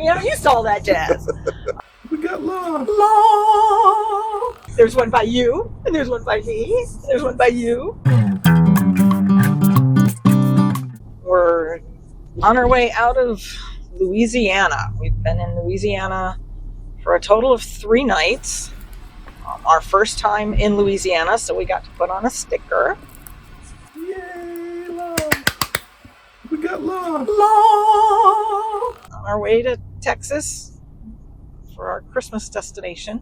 We aren't used to all that jazz. We got love. Love. There's one by you, and there's one by me. There's one by you. We're on our way out of Louisiana. We've been in Louisiana for a total of 3 nights. Our first time in Louisiana, so we got to put on a sticker. Yay, love. We got love. Love. On our way to Texas for our Christmas destination.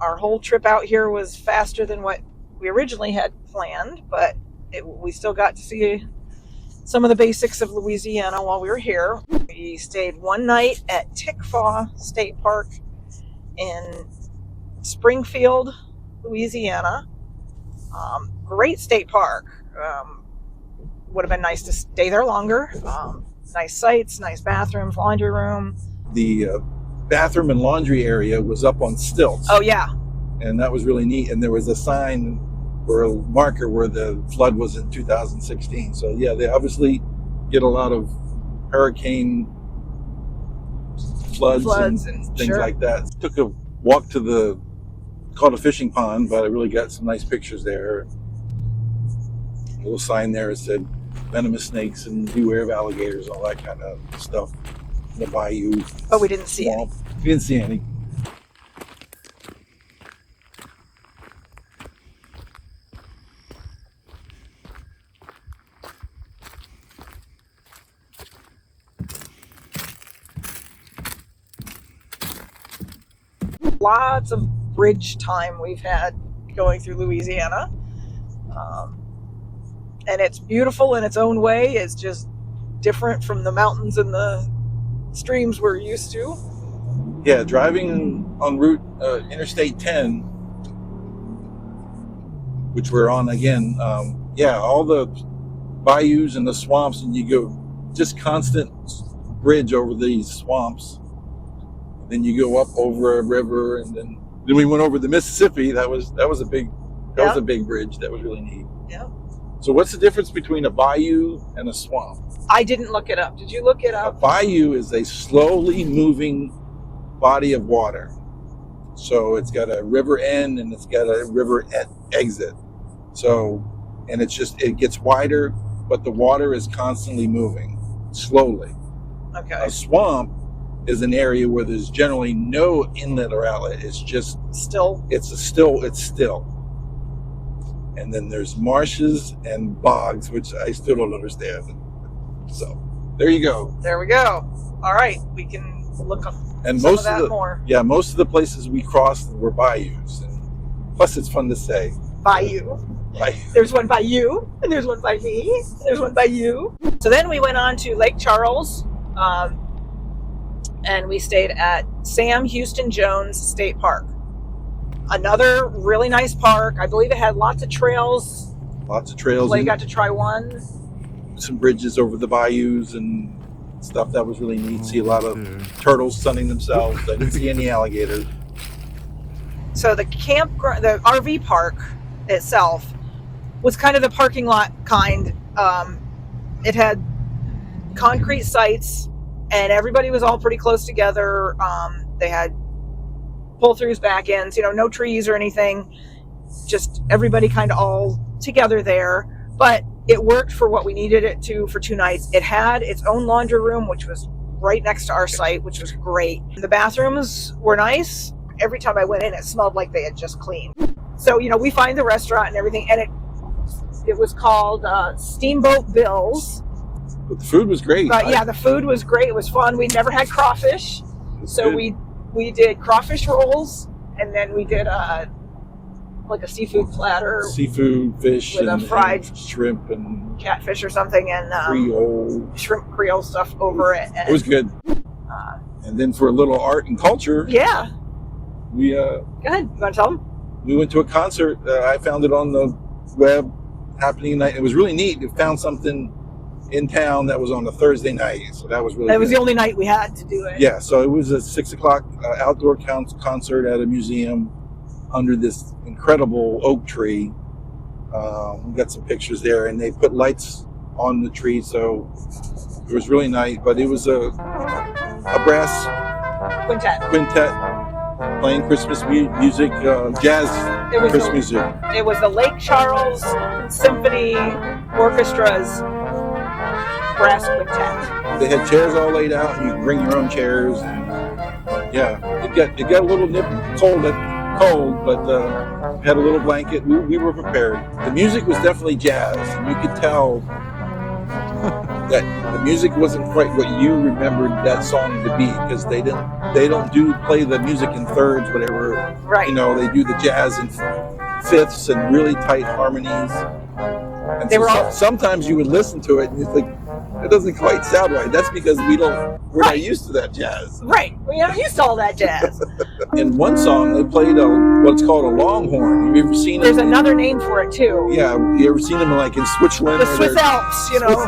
Our whole trip out here was faster than what we originally had planned, but we still got to see some of the basics of Louisiana while we were here. We stayed 1 night at Tickfaw State Park in Springville, Louisiana. Great state park. Would have been nice to stay there longer. Nice sights, nice bathrooms, laundry room. The bathroom and laundry area was up on stilts. Oh yeah. And that was really neat. And there was a sign or a marker where the flood was in 2016. So yeah, they obviously get a lot of hurricane floods and things like that. Took a walk to called a fishing pond, but I really got some nice pictures there. A little sign there that said venomous snakes and beware of alligators, all that kind of stuff. The bayou. But we didn't see any. We didn't see any. Lots of bridge time we've had going through Louisiana. And it's beautiful in its own way. It's just different from the mountains and the streams we're used to. Yeah, driving on Interstate 10, which we're on again, all the bayous and the swamps, and you go just constant bridge over these swamps. Then you go up over a river, and then we went over the Mississippi. That was a big bridge. That was really neat. Yeah. So what's the difference between a bayou and a swamp? I didn't look it up. Did you look it up? A bayou is a slowly moving body of water. So it's got a river end and it's got a river exit. So, and it gets wider, but the water is constantly moving slowly. Okay. A swamp is an area where there's generally no inlet or outlet. It's just still. It's still. And then there's marshes and bogs, which I still don't understand. So there you go. There we go. All right, we can look up and some most of that more. Yeah, most of the places we crossed were bayous, and plus it's fun to say. Bayou. There's one by you, and there's one by me. There's one by you. So then we went on to Lake Charles, and we stayed at SamHoustonJonesStatePark. Another really nice park. I believe it had lots of trails. We got to try one. Some bridges over the bayous and stuff. That was really neat. See a lot of turtles sunning themselves. I didn't see any alligators. So the RV park itself was kind of the parking lot kind. It had concrete sites, and everybody was all pretty close together. They had pull-throughs, back ends, no trees or anything. Just everybody kind of all together there. But it worked for what we needed it to for 2 nights. It had its own laundry room, which was right next to our site, which was great. The bathrooms were nice. Every time I went in, it smelled like they had just cleaned. So, we find the restaurant and everything, and it was called Steamboat Bills. But the food was great. But yeah, the food was great. It was fun. We never had crawfish. So good. we did crawfish rolls, and then we did like a seafood platter. Seafood, fish, with a fried shrimp and catfish or something, and shrimp Creole stuff over it. And, it was good. And then for a little art and culture, yeah, we go ahead. You want to tell them? We went to a concert. I found it on the web happening night. It was really neat. We found something in town that was on a Thursday night, so that was really. It was the only night we had to do it. Yeah, so it was a 6:00 outdoor concert at a museum under this incredible oak tree. We got some pictures there, and they put lights on the tree, so it was really nice. But it was a a brass quintet playing Christmas music, jazz Christmas music. It was the Lake Charles Symphony Orchestra's brass quintet. They had chairs all laid out, and you could bring your own chairs. And yeah, it got a little cold, but had a little blanket. We were prepared. The music was definitely jazz, and you could tell that the music wasn't quite what you remembered that song to be, because they don't play the music in thirds, whatever. Right. You know, they do the jazz in fifths and really tight harmonies. And sometimes you would listen to it and you think, it doesn't quite sound right. That's because we're not used to that jazz. Right. We're not used to all that jazz. In one song, they played what's called a longhorn. Have you ever seen it? There's another name for it too. Yeah. You ever seen them like in Switzerland? The Swiss Alps, you know.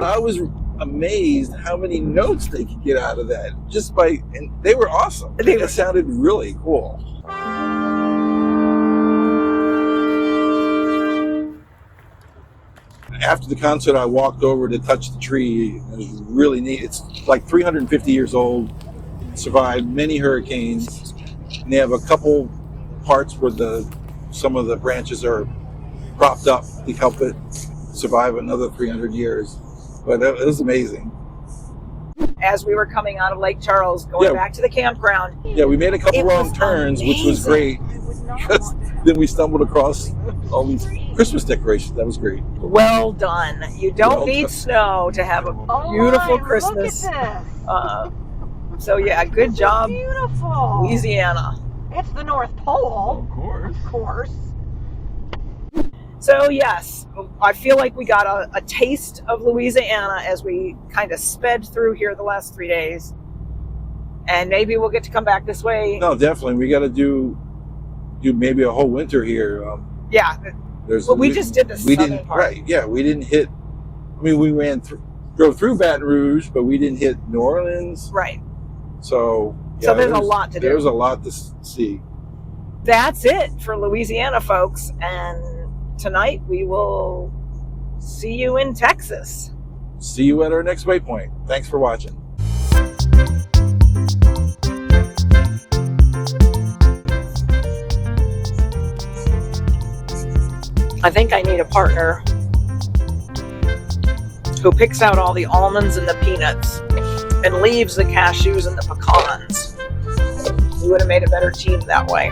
I was amazed how many notes they could get out of that and they were awesome. It sounded really cool. After the concert, I walked over to touch the tree. It was really neat. It's like 350 years old, survived many hurricanes, and they have a couple parts where some of the branches are propped up to help it survive another 300 years. But it was amazing. As we were coming out of Lake Charles, going back to the campground. Yeah, we made a couple wrong turns, which was great. Because then we stumbled across all these Christmas decorations. That was great. Well done. You don't need snow to have a beautiful Christmas. Look at this. So yeah, good job, Beautiful. Louisiana. It's the North Pole. Of course. So yes, I feel like we got a taste of Louisiana as we kind of sped through here the last 3 days. And maybe we'll get to come back this way. No, definitely. We got to do maybe a whole winter here. Yeah. We just did the southern part. Right, yeah. We didn't hit, we drove through Baton Rouge, but we didn't hit New Orleans. Right. So, yeah, so there's a lot to do. There's a lot to see. That's it for Louisiana, folks. And tonight we will see you in Texas. See you at our next waypoint. Thanks for watching. I think I need a partner who picks out all the almonds and the peanuts and leaves the cashews and the pecans. We would have made a better team that way.